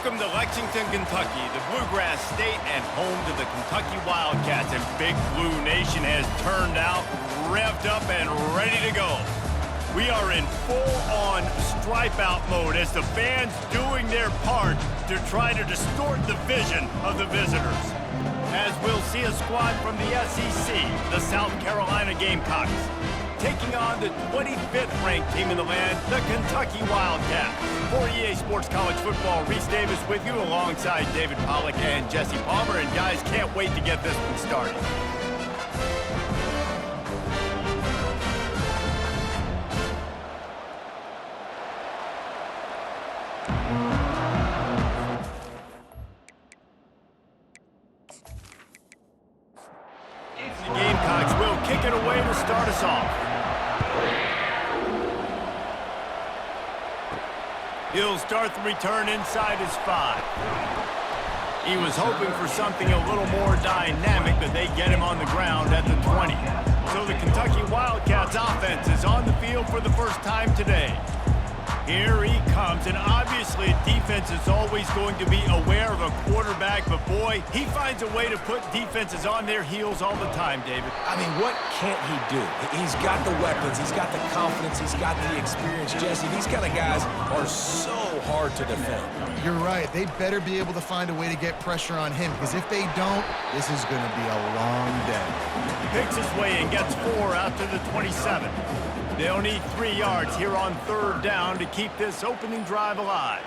Welcome to Lexington, Kentucky, the Bluegrass State and home to the Kentucky Wildcats. And Big Blue Nation has turned out, revved up, and ready to go. We are in full-on stripe-out mode as the fans doing their part to try to distort the vision of the visitors. As we'll see a squad from the SEC, the South Carolina Gamecocks, taking on the 25th ranked team in the land, the Kentucky Wildcats. For EA Sports College Football, Reese Davis with you alongside David Pollack and Jesse Palmer. And guys, can't wait to get this one started. The Gamecocks will kick it away to start us off. He'll start the return inside his 5. He was hoping for something a little more dynamic, but they get him on the ground at the 20. So the Kentucky Wildcats offense is on the field for the first time today. Here he comes, and obviously defense is always going to be aware of a quarterback, but boy, he finds a way to put defenses on their heels all the time, David. I mean, what can't he do? He's got the weapons, he's got the confidence, he's got the experience, Jesse. These kind of guys are so hard to defend. You're right. They better be able to find a way to get pressure on him, because if they don't, this is going to be a long day. Picks his way and gets 4 out to the 27. They'll need 3 yards here on 3rd down to keep this opening drive alive.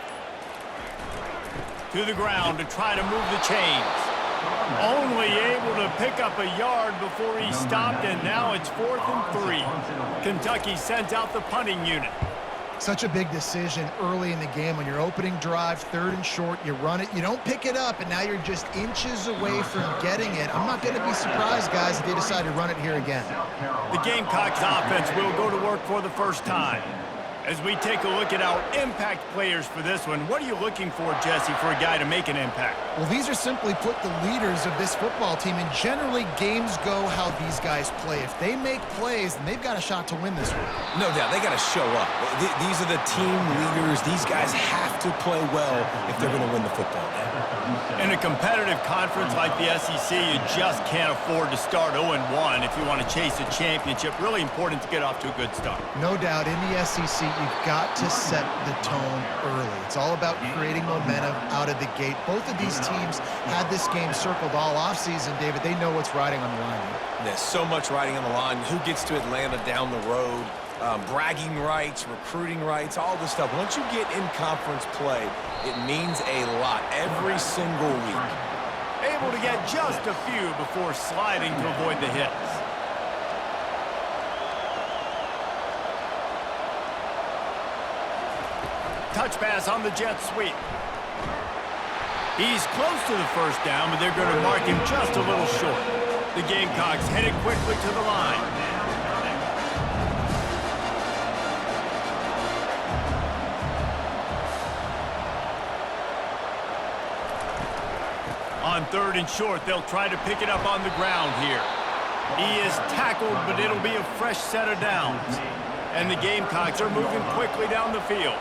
To the ground to try to move the chains. Only able to pick up a yard before he stopped, and now it's 4th and 3. Kentucky sends out the punting unit. Such a big decision early in the game. On your opening drive, 3rd and short, you run it, you don't pick it up, and now you're just inches away from getting it. I'm not going to be surprised, guys, if they decide to run it here again. The Gamecocks offense will go to work for the first time. As we take a look at our impact players for this one, what are you looking for, Jesse, for a guy to make an impact? Well, these are simply put the leaders of this football team, and generally games go how these guys play. If they make plays, then they've got a shot to win this one. No doubt, they got to show up. These are the team leaders. These guys have to play well if they're going to win the football game. In a competitive conference like the SEC, you just can't afford to start 0-1 if you want to chase a championship. Really important to get off to a good start. No doubt, in the SEC, you've got to set the tone early. It's all about creating momentum out of the gate. Both of these teams had this game circled all offseason, David. They know what's riding on the line here. There's so much riding on the line. Who gets to Atlanta down the road? Bragging rights, recruiting rights, all this stuff. Once you get in conference play, it means a lot every single week. Able to get just a few before sliding to avoid the hits. Touch pass on the jet sweep. He's close to the first down, but they're going to mark him just a little short. The Gamecocks headed quickly to the line. On 3rd and short, they'll try to pick it up on the ground here. He is tackled, but it'll be a fresh set of downs. And the Gamecocks are moving quickly down the field.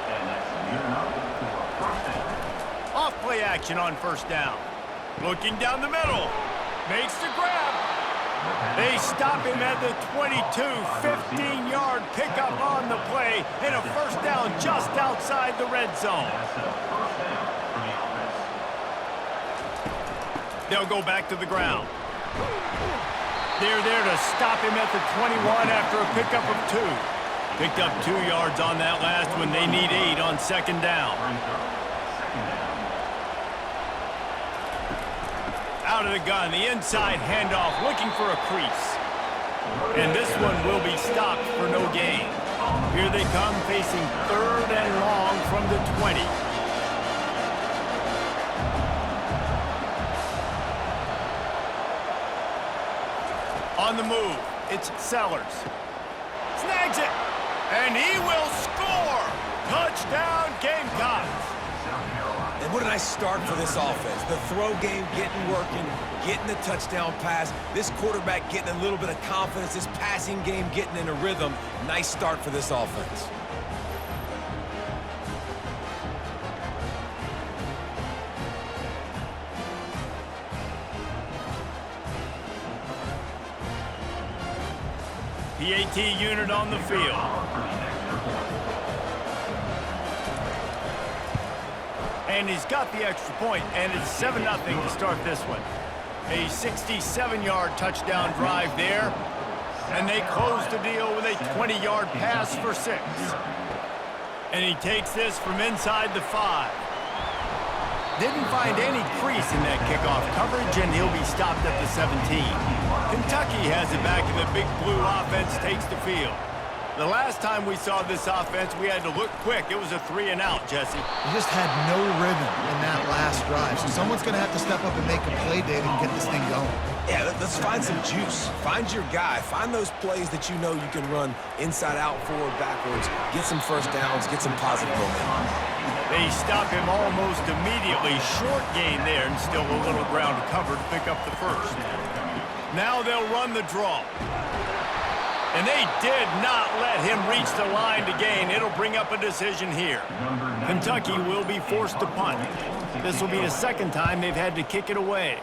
Off play action on 1st down. Looking down the middle. Makes the grab. They stop him at the 22. 15-yard pickup on the play. And a 1st down just outside the red zone. They'll go back to the ground. They're there to stop him at the 21 after a pickup of 2. Picked up 2 yards on that last one. They need 8 on 2nd down. Out of the gun, the inside handoff, looking for a crease. And this one will be stopped for no gain. Here they come, facing 3rd and long from the 20. On the move, it's Sellers. Snags it, and he will score! Touchdown, Gamecocks! And what a nice start for this offense. The throw game getting working, getting the touchdown pass. This quarterback getting a little bit of confidence. This passing game getting in a rhythm. Nice start for this offense. PAT unit on the field. And he's got the extra point, and it's 7-0 to start this one. A 67-yard touchdown drive there, and they close the deal with a 20-yard pass for 6. And he takes this from inside the 5. Didn't find any crease in that kickoff coverage, and he'll be stopped at the 17. Kentucky has it back, and the Big Blue offense takes the field. The last time we saw this offense, we had to look quick. It was a 3-and-out, Jesse. You just had no rhythm in that last drive, so someone's going to have to step up and make a play, David, and get this thing going. Yeah, let's find some juice. Find your guy. Find those plays that you know you can run inside out, forward, backwards. Get some first downs. Get some positive momentum. They stop him almost immediately. Short gain there, and still a little ground to cover to pick up the first. Now they'll run the draw. And they did not let him reach the line to gain. It'll bring up a decision here. Kentucky will be forced to punt. This will be the second time they've had to kick it away.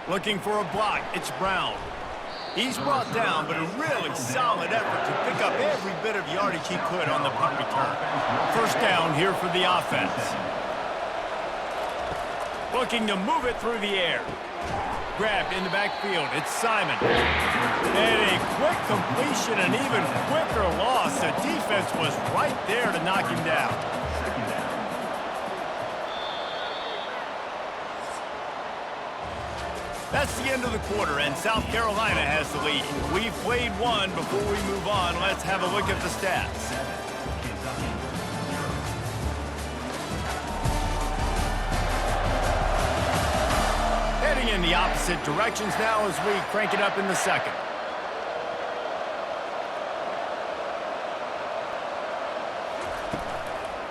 Looking for a block. It's Brown. He's brought down, but a really solid effort to pick up every bit of yardage he could on the punt return. First down here for the offense. Looking to move it through the air. Grabbed in the backfield. It's Simon. And a quick completion, an even quicker loss. The defense was right there to knock him down. That's the end of the quarter, and South Carolina has the lead. We've played one. Before we move on, let's have a look at the stats. Heading in the opposite directions now as we crank it up in the second.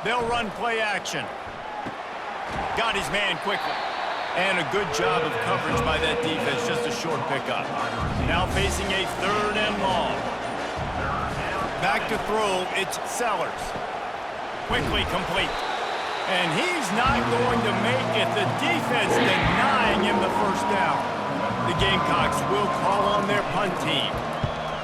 They'll run play action. Got his man quickly. And a good job of coverage by that defense, just a short pickup. Now facing a 3rd and long. Back to throw, it's Sellers. Quickly complete. And he's not going to make it. The defense denying him the first down. The Gamecocks will call on their punt team.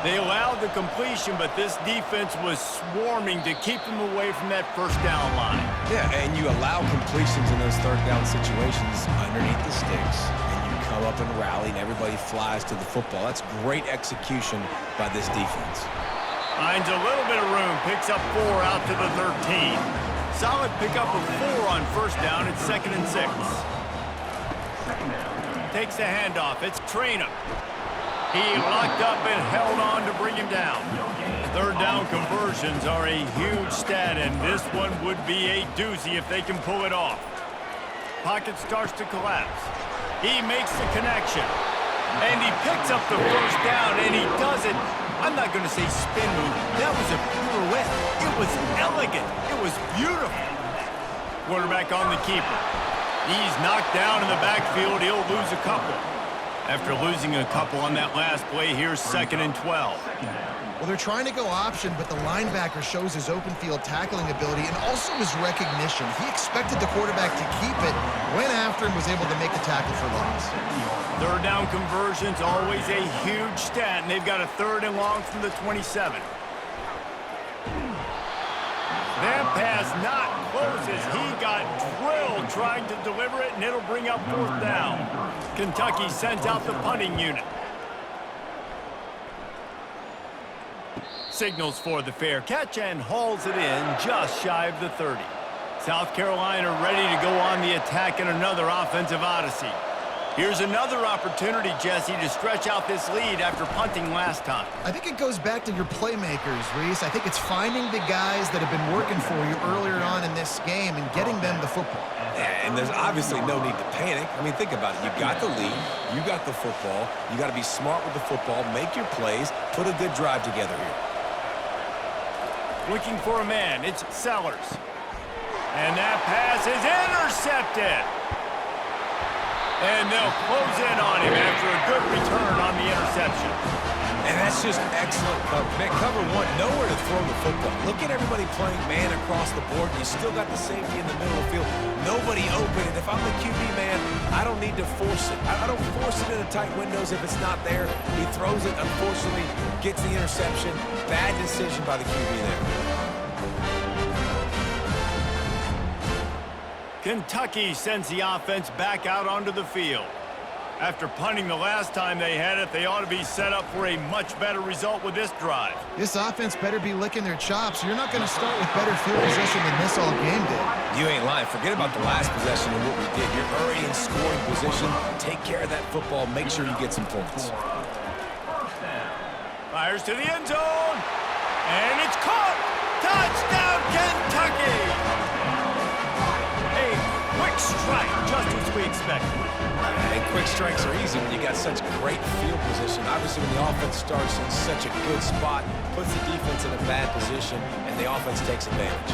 They allowed the completion, but this defense was swarming to keep them away from that first down line. Yeah, and you allow completions in those 3rd down situations underneath the sticks, and you come up and rally, and everybody flies to the football. That's great execution by this defense. Finds a little bit of room, picks up 4 out to the 13. Solid pickup of 4 on first down. It's 2nd and 6. Takes the handoff. It's Traynor. He locked up and held on to bring him down. 3rd down conversions are a huge stat, and this one would be a doozy if they can pull it off. Pocket starts to collapse. He makes the connection. And he picks up the first down, and he does it. I'm not going to say spin move. That was a pirouette. It was elegant. It was beautiful. Quarterback on the keeper. He's knocked down in the backfield. He'll lose a couple. After losing a couple on that last play, here's 2nd and 12. Well, they're trying to go option, but the linebacker shows his open field tackling ability and also his recognition. He expected the quarterback to keep it, went after him, was able to make the tackle for loss. 3rd down conversions, always a huge stat, and they've got a 3rd and long from the 27. That pass not closes. He got drilled trying to deliver it, and it'll bring up 4th down. Kentucky sent out the punting unit. Signals for the fair catch and hauls it in just shy of the 30. South Carolina ready to go on the attack in another offensive odyssey. Here's another opportunity, Jesse, to stretch out this lead after punting last time. I think it goes back to your playmakers, Reese. I think it's finding the guys that have been working for you earlier on in this game and getting them the football. And there's obviously no need to panic. I mean, think about it. You got the lead. You got the football. You got to be smart with the football. Make your plays. Put a good drive together here. Looking for a man. It's Sellers. And that pass is intercepted. And they'll close in on him after a good return on the interception. And that's just excellent cover. Man, cover one, nowhere to throw the football. Look at everybody playing man across the board. You still got the safety in the middle of the field. Nobody open. And if I'm the QB, man, I don't need to force it. I don't force it into tight windows if it's not there. He throws it, unfortunately, gets the interception. Bad decision by the QB there. Kentucky sends the offense back out onto the field. After punting the last time they had it, they ought to be set up for a much better result with this drive. This offense better be licking their chops. You're not going to start with better field position than this all game did. You ain't lying. Forget about the last possession and what we did. You're already in scoring position. Take care of that football. Make sure you get some points. Fires to the end zone. And it's caught. Touchdown, Kentucky. A quick strike, just as we expected. And quick strikes are easy when you got such great field position. Obviously, when the offense starts in such a good spot, puts the defense in a bad position, and the offense takes advantage.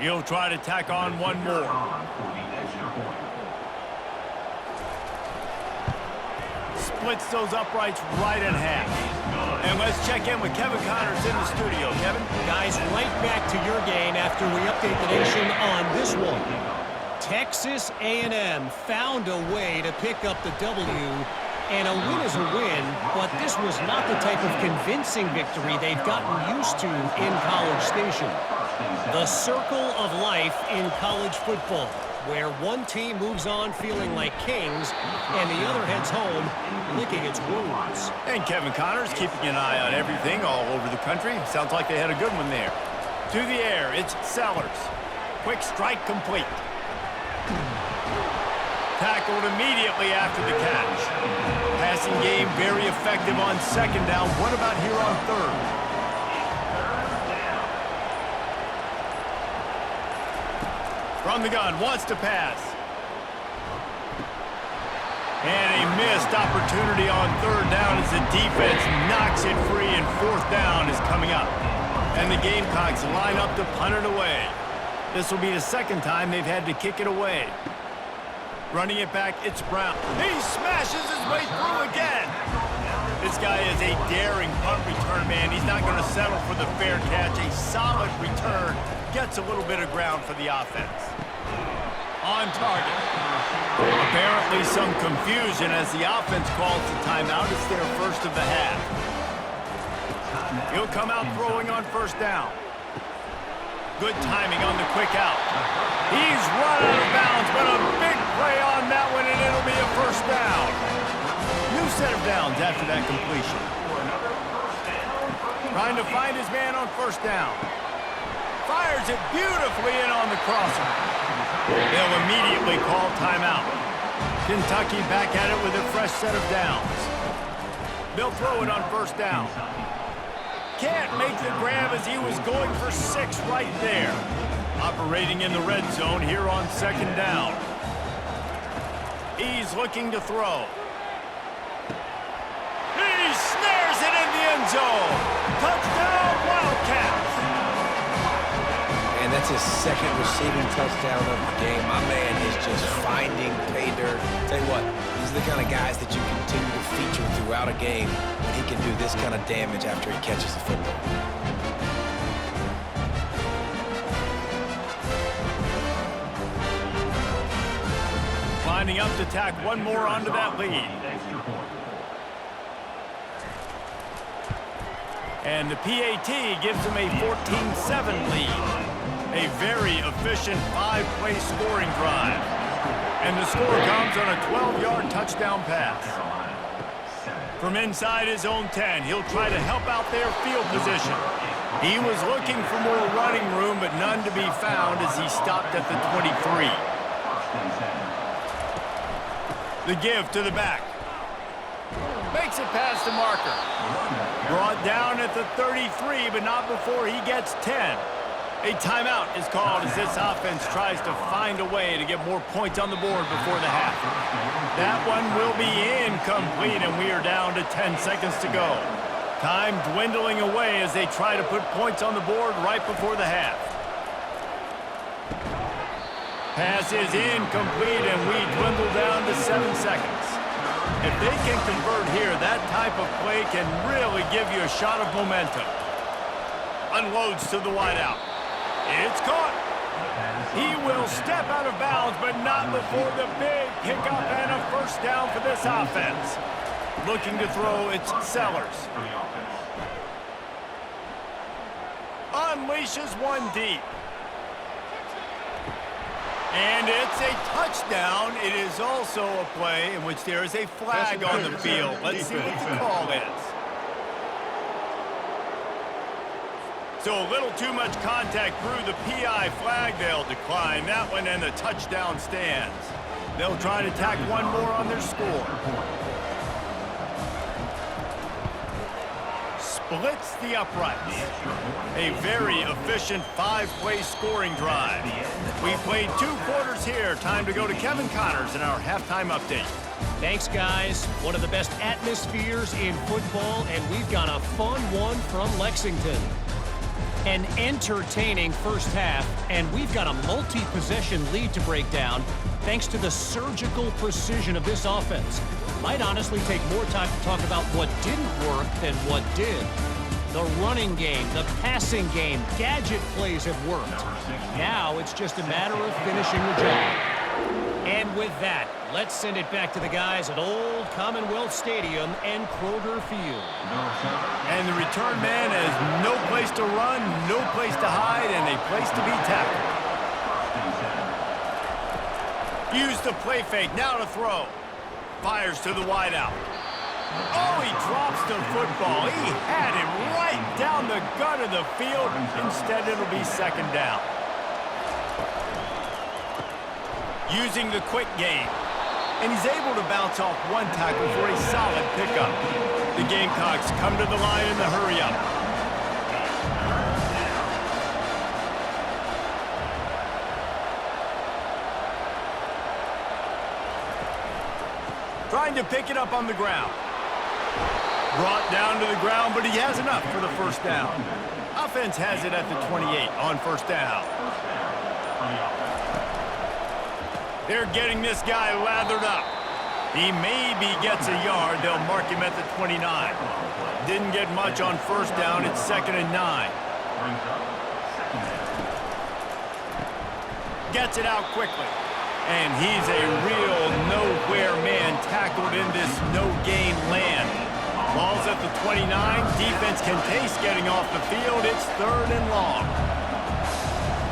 He'll try to tack on one more. Splits those uprights right in half. And let's check in with Kevin Connors in the studio. Kevin? Guys, right back to your game after we update the nation on this one. Texas A&M found a way to pick up the W, and a win is a win, but this was not the type of convincing victory they've gotten used to in College Station. The circle of life in college football, where one team moves on feeling like kings and the other heads home licking its wounds. And Kevin Connors keeping an eye on everything all over the country. Sounds like they had a good one there. To the air, it's Sellers. Quick strike complete. Tackled immediately after the catch. Passing game very effective on second down. What about here on third? From the gun, wants to pass. And a missed opportunity on third down as the defense knocks it free, and fourth down is coming up. And the Gamecocks line up to punt it away. This will be the second time they've had to kick it away. Running it back, it's Brown. He smashes his way through again. This guy is a daring punt return man. He's not going to settle for the fair catch. A solid return. Gets a little bit of ground for the offense. On target. Apparently some confusion as the offense calls the timeout. It's their first of the half. He'll come out throwing on first down. Good timing on the quick out. He's run out of bounds, but a big play on that one, and it'll be a first down. New set of downs after that completion. Trying to find his man on first down. Fires it beautifully in on the crosser. They'll immediately call timeout. Kentucky back at it with a fresh set of downs. They'll throw it on first down. Can't make the grab as he was going for 6 right there. Operating in the red zone here on second down. He's looking to throw. He snares it in the end zone. Touchdown, Wildcats. And that's his second receiving touchdown of the game. My man is just finding pay dirt. Tell you what, these are the kind of guys that you continue to feature throughout a game when he can do this kind of damage after he catches the football. Lining up to tack one more onto that lead. And the PAT gives them a 14-7 lead. A very efficient 5-play scoring drive. And the score comes on a 12-yard touchdown pass. From inside his own 10, he'll try to help out their field position. He was looking for more running room, but none to be found as he stopped at the 23. The give to the back. Makes it past the marker. Brought down at the 33, but not before he gets 10. A timeout is called as this offense tries to find a way to get more points on the board before the half. That one will be incomplete, and we are down to 10 seconds to go. Time dwindling away as they try to put points on the board right before the half. Pass is incomplete, and we dwindle down to 7 seconds. If they can convert here, that type of play can really give you a shot of momentum. Unloads to the wideout. It's caught. He will step out of bounds, but not before the big pickup and a first down for this offense. Looking to throw, it's Sellers. Unleashes one deep. And it's a touchdown. It is also a play in which there is a flag on the field. Let's see what the call is. So a little too much contact through the PI flag. They'll decline that one, and the touchdown stands. They'll try to tack one more on their score. Splits the uprights. A very efficient 5-play scoring drive. We played 2 quarters here. Time to go to Kevin Connors in our halftime update. Thanks, guys. One of the best atmospheres in football, and we've got a fun one from Lexington. An entertaining first half, and we've got a multi-possession lead to break down thanks to the surgical precision of this offense. Might honestly take more time to talk about what didn't work than what did. The running game, the passing game, gadget plays have worked. Now it's just a matter of finishing the job. And with that, let's send it back to the guys at Old Commonwealth Stadium and Kroger Field. And the return man has no place to run, no place to hide, and a place to be tackled. Use the play fake, now to throw. Fires to the wideout. Oh, he drops the football. He had it right down the gut of the field. Instead, it'll be second down. Using the quick game. And he's able to bounce off one tackle for a solid pickup. The Gamecocks come to the line in the hurry-up. Trying to pick it up on the ground. Brought down to the ground, but he has enough for the first down. Offense has it at the 28 on first down. They're getting this guy lathered up. He maybe gets a yard. They'll mark him at the 29. Didn't get much on first down. It's 2nd and 9. Gets it out quickly. And he's a real nowhere man tackled in this no-gain land. Ball's at the 29. Defense can taste getting off the field. It's 3rd and long.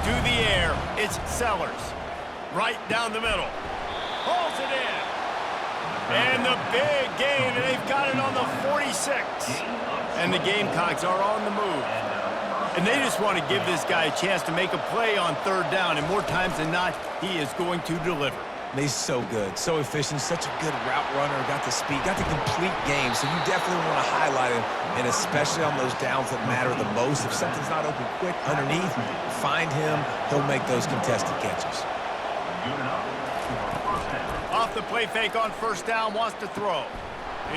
To the air, it's Sellers. Right down the middle. Pulls it in. And the big gain, and they've got it on the 46. And the Gamecocks are on the move. And they just want to give this guy a chance to make a play on 3rd down, and more times than not, he is going to deliver. He's so good, so efficient, such a good route runner, got the speed, got the complete game, so you definitely want to highlight him, and especially on those downs that matter the most. If something's not open quick underneath, find him, he'll make those contested catches. Off the play fake on first down, wants to throw.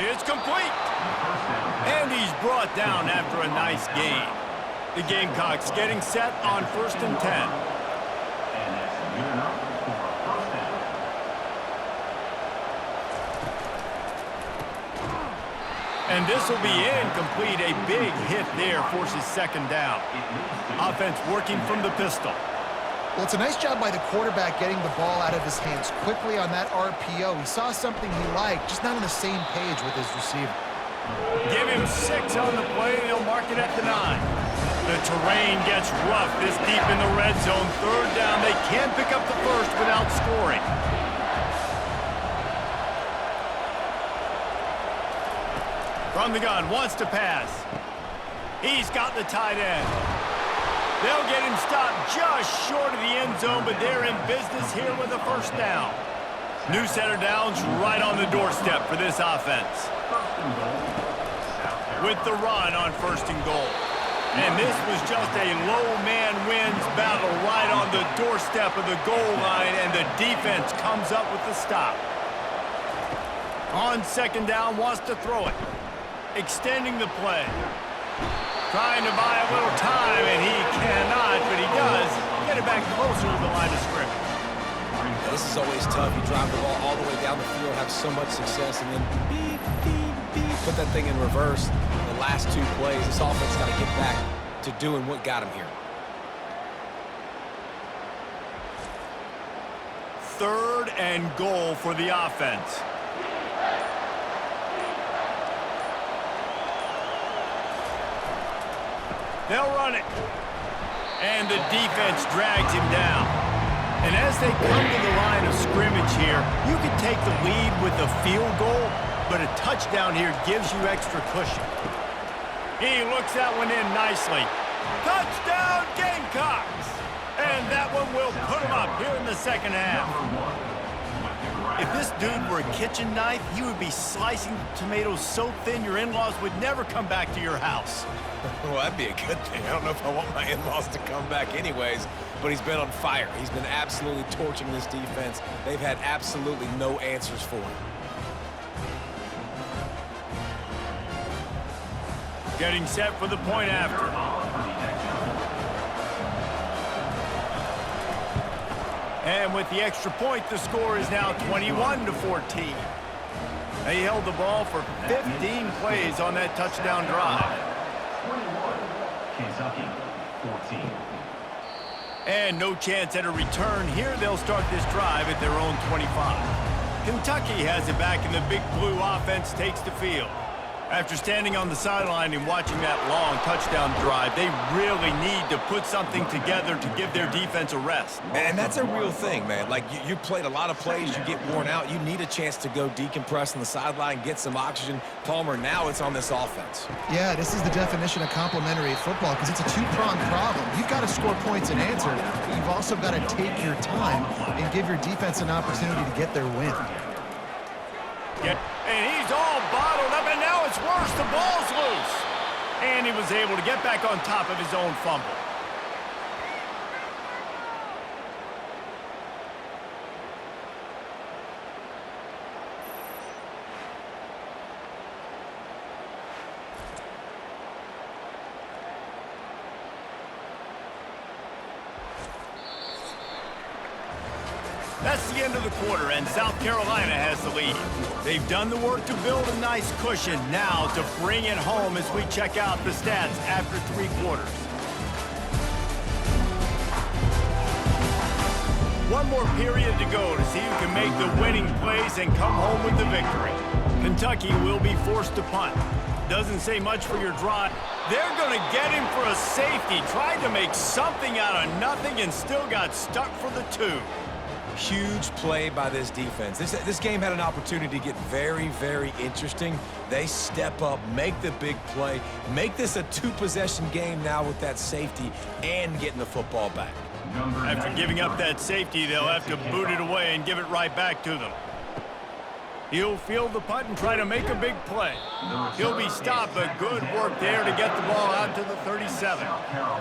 It's complete. And he's brought down after a nice gain. The Gamecocks getting set on 1st and 10. And this will be incomplete. A big hit there forces 2nd down. Offense working from the pistol. Well, it's a nice job by the quarterback getting the ball out of his hands quickly on that RPO. He saw something he liked, just not on the same page with his receiver. Give him 6 on the play. They'll mark it at the 9. The terrain gets rough this deep in the red zone. 3rd down. They can pick up the first without scoring. From the gun, wants to pass. He's got the tight end. They'll get him stopped just short of the end zone, but they're in business here with a first down. New center downs right on the doorstep for this offense. With the run on 1st and goal. And this was just a low man wins battle right on the doorstep of the goal line, and the defense comes up with the stop. On 2nd down, wants to throw it. Extending the play. Trying to buy a little time, and he cannot, but he does get it back closer to the line of scrimmage. this is always tough. You drive the ball all the way down the field, have so much success, and then beep, beep, beep, put that thing in reverse. The last 2 plays, this offense got to get back to doing what got him here. 3rd and goal for the offense. They'll run it. And the defense drags him down. And as they come to the line of scrimmage here, you can take the lead with a field goal, but a touchdown here gives you extra cushion. He looks that one in nicely. Touchdown, Gamecocks! And that one will put him up here in the second half. If this dude were a kitchen knife, he would be slicing tomatoes so thin your in-laws would never come back to your house. Well, that'd be a good thing. I don't know if I want my in-laws to come back anyways, but he's been on fire. He's been absolutely torching this defense. They've had absolutely no answers for him. Getting set for the point after. And with the extra point, the score is now 21-14. They held the ball for 15 plays on that touchdown drive. 21, Kentucky, 14. And no chance at a return. Here they'll start this drive at their own 25. Kentucky has it back, and the Big Blue offense takes the field. After standing on the sideline and watching that long touchdown drive, they really need to put something together to give their defense a rest. And that's a real thing, man. Like, you played a lot of plays, you get worn out. You need a chance to go decompress on the sideline, get some oxygen. Palmer, now it's on this offense. Yeah, this is the definition of complementary football because it's a two-pronged problem. You've got to score points and answer, but you've also got to take your time and give your defense an opportunity to get their win. And he's all bottled up, and now it's worse. The ball's loose. And he was able to get back on top of his own fumble. That's the end of the quarter, and South Carolina has the lead. They've done the work to build a nice cushion. Now to bring it home as we check out the stats after 3 quarters. One more period to go to see who can make the winning plays and come home with the victory. Kentucky will be forced to punt. Doesn't say much for your drive. They're going to get him for a safety. Tried to make something out of nothing and still got stuck for the 2. Huge play by this defense. This game had an opportunity to get very, very interesting. They step up, make the big play, make this a 2-possession game now with that safety and getting the football back. After giving up that safety, they'll have to boot it away and give it right back to them. He'll field the punt and try to make a big play. He'll be stopped, but good work there to get the ball out to the 37.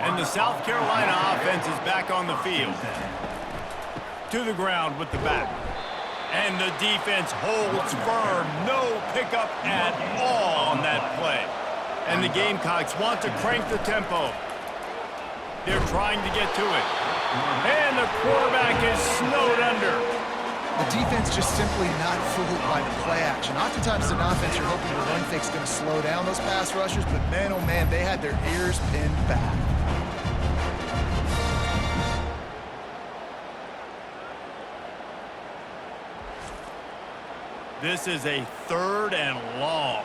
And the South Carolina offense is back on the field. To the ground with the back. And the defense holds firm. No pickup at all on that play. And the Gamecocks want to crank the tempo. They're trying to get to it. And the quarterback is snowed under. The defense just simply not fooled by the play action. Oftentimes an offense, you're hoping the run fake's going to slow down those pass rushers, but man, oh man, they had their ears pinned back. This is a 3rd and long.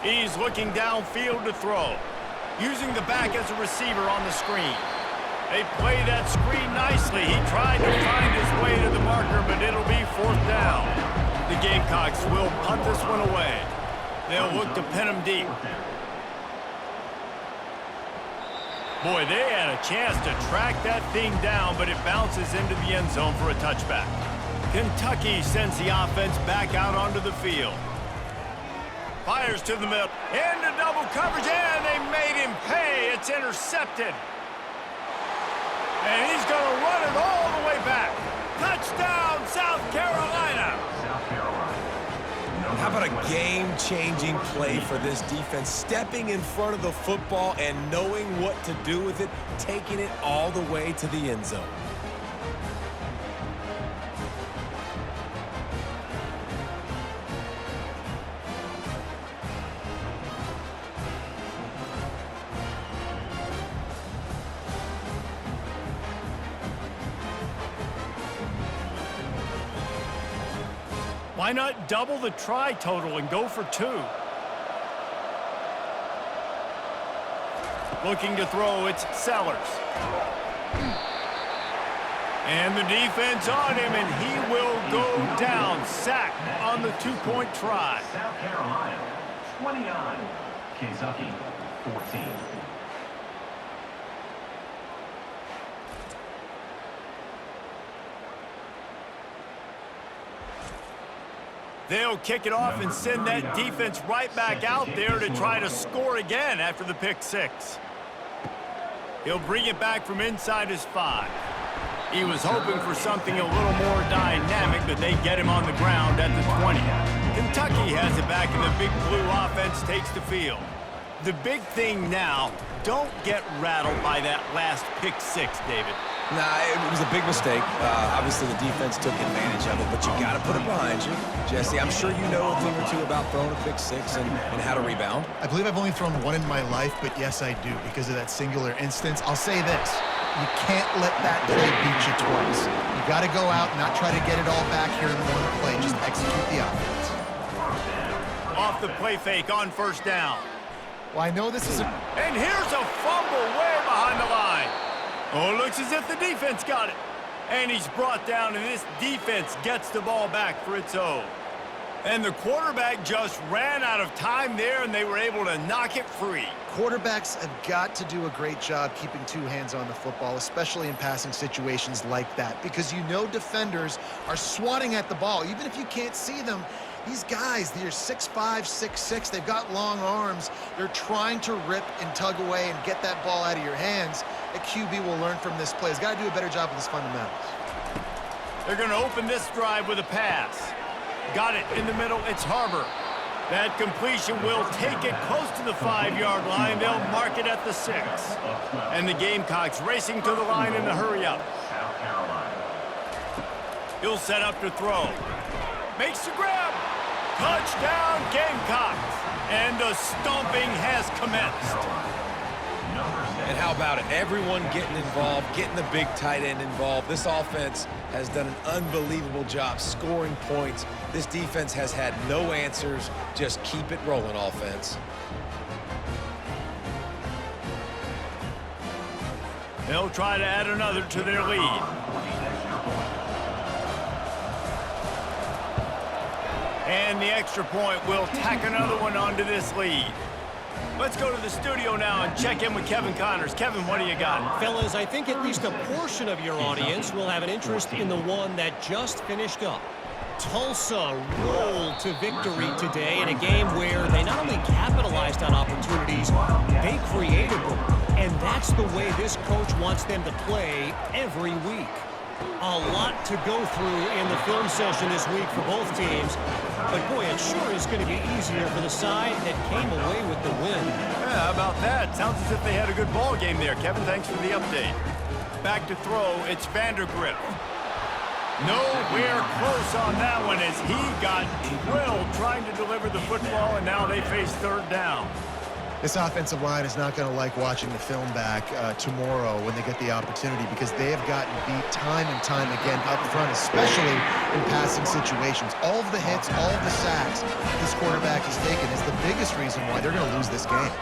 He's looking downfield to throw, using the back as a receiver on the screen. They play that screen nicely. He tried to find his way to the marker, but it'll be 4th down. The Gamecocks will punt this one away. They'll look to pin him deep. Boy, they had a chance to track that thing down, but it bounces into the end zone for a touchback. Kentucky sends the offense back out onto the field. Fires to the middle, into double coverage, and they made him pay. It's intercepted. And he's going to run it all the way back. Touchdown, South Carolina. South Carolina. How about a game-changing play for this defense? Stepping in front of the football and knowing what to do with it, taking it all the way to the end zone. Why not double the try total and go for 2? Looking to throw, it's Sellers. And the defense on him, and he will go down. Sacked on the 2-point try. South Carolina, 29. Kentucky, 14. They'll kick it off and send that defense right back out there to try to score again after the pick 6. He'll bring it back from inside his 5. He was hoping for something a little more dynamic, but they get him on the ground at the 20. Kentucky has it back, and the Big Blue offense takes the field. The big thing now, don't get rattled by that last pick 6, David. Nah, it was a big mistake. Obviously, the defense took advantage of it, but you got to put it behind you. Jesse, I'm sure you know a thing or two about throwing a pick 6 and how to rebound. I believe I've only thrown one in my life, but yes, I do, because of that singular instance. I'll say this. You can't let that play beat you twice. You got to go out and not try to get it all back here in one play. Just execute the offense. Off the play fake on first down. Well, I know this is a... And here's a fumble way behind the line. Oh, it looks as if the defense got it. And he's brought down, and this defense gets the ball back for its own. And the quarterback just ran out of time there, and they were able to knock it free. Quarterbacks have got to do a great job keeping 2 hands on the football, especially in passing situations like that, because you know defenders are swatting at the ball. Even if you can't see them, these guys, they're 6'5", 6'6", they've got long arms. They're trying to rip and tug away and get that ball out of your hands. A QB will learn from this play. He's got to do a better job with his fundamentals. They're going to open this drive with a pass. Got it in the middle. It's Harbor. That completion will take it close to the 5-yard line. They'll mark it at the 6. And the Gamecocks racing to the line in a hurry up. South Carolina. He'll set up to throw. Makes the grab. Touchdown, Gamecocks. And the stomping has commenced. And how about it? Everyone getting involved, getting the big tight end involved. This offense has done an unbelievable job scoring points. This defense has had no answers. Just keep it rolling, offense. They'll try to add another to their lead. And the extra point will tack another one onto this lead. Let's go to the studio now and check in with Kevin Connors. Kevin, what do you got? Fellas, I think at least a portion of your audience will have an interest in the one that just finished up. Tulsa rolled to victory today in a game where they not only capitalized on opportunities, they created them. And that's the way this coach wants them to play every week. A lot to go through in the film session this week for both teams. But boy, it sure is going to be easier for the side that came away with the win. Yeah, how about that? Sounds as if they had a good ball game there. Kevin, thanks for the update. Back to throw, it's Vandergrift. Nowhere close on that one as he got drilled trying to deliver the football, and now they face third down. This offensive line is not going to like watching the film back tomorrow when they get the opportunity, because they have gotten beat time and time again up front, especially in passing situations. All of the hits, all of the sacks this quarterback has taken is the biggest reason why they're going to lose this game.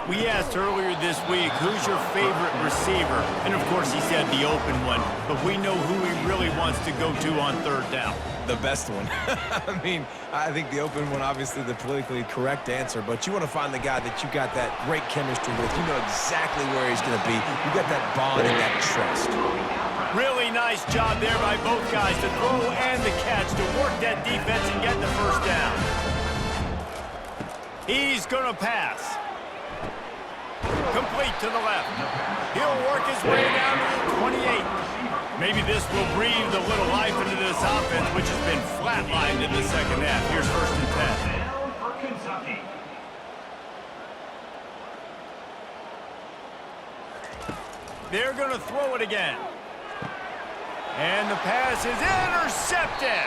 We asked earlier this week, who's your favorite receiver? And of course he said the open one, but we know who he really wants to go to on third down. The best one. I mean, I think the open one, obviously the politically correct answer, but you want to find the guy that you got that great chemistry with. You know exactly where he's going to be. You got that bond and that trust. Really nice job there by both guys, the throw and the catch, to work that defense and get the first down. He's going to pass. Complete to the left. He'll work his way down to the 28. Maybe this will breathe a little life into this offense, which has been flatlined in the second half. Here's 1st and 10. Down for Kentucky. They're going to throw it again. And the pass is intercepted.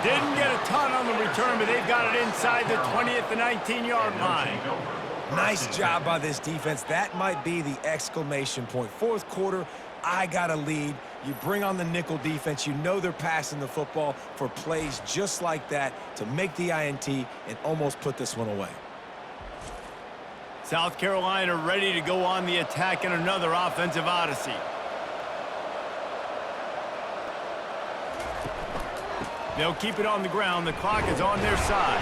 Didn't get a ton on the return, but they've got it inside the 20 at the 19-yard line. Nice job by this defense. That might be the exclamation point. Fourth quarter, I got a lead. You bring on the nickel defense. You know they're passing the football for plays just like that to make the INT and almost put this one away. South Carolina ready to go on the attack in another offensive odyssey. They'll keep it on the ground. The clock is on their side.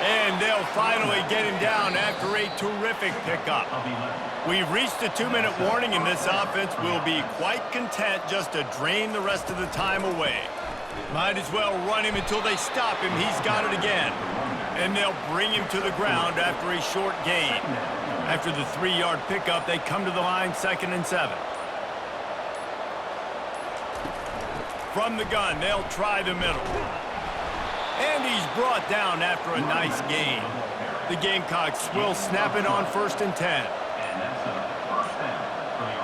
And they'll finally get him down after a terrific pickup. We've reached a 2-minute warning, and this offense will be quite content just to drain the rest of the time away. Might as well run him until they stop him. He's got it again. And they'll bring him to the ground after a short gain. After the 3-yard pickup, they come to the line 2nd and 7. From the gun, they'll try the middle. And he's brought down after a nice gain. The Gamecocks will snap it on 1st and 10. And that's a 1st down for the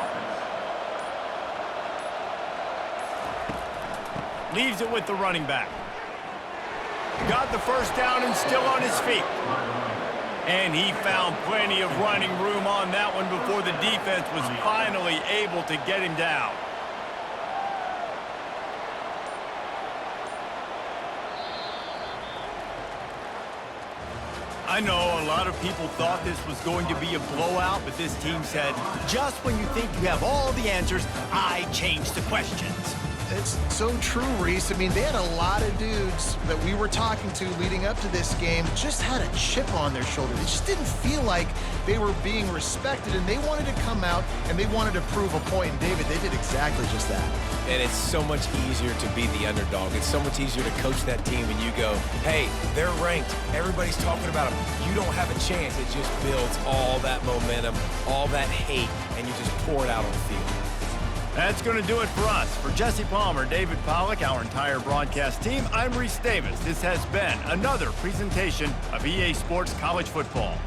offense. Leaves it with the running back. Got the 1st down and still on his feet. And he found plenty of running room on that one before the defense was finally able to get him down. I know a lot of people thought this was going to be a blowout, but this team said, just when you think you have all the answers, I change the questions. It's so true, Reese. I mean, they had a lot of dudes that we were talking to leading up to this game just had a chip on their shoulder. They just didn't feel like they were being respected, and they wanted to come out and they wanted to prove a point. And David, they did exactly just that. And it's so much easier to be the underdog. It's so much easier to coach that team when you go, hey, they're ranked. Everybody's talking about them. You don't have a chance. It just builds all that momentum, all that hate, and you just pour it out on the field. That's going to do it for us. For Jesse Palmer, David Pollack, our entire broadcast team, I'm Reese Davis. This has been another presentation of EA Sports College Football.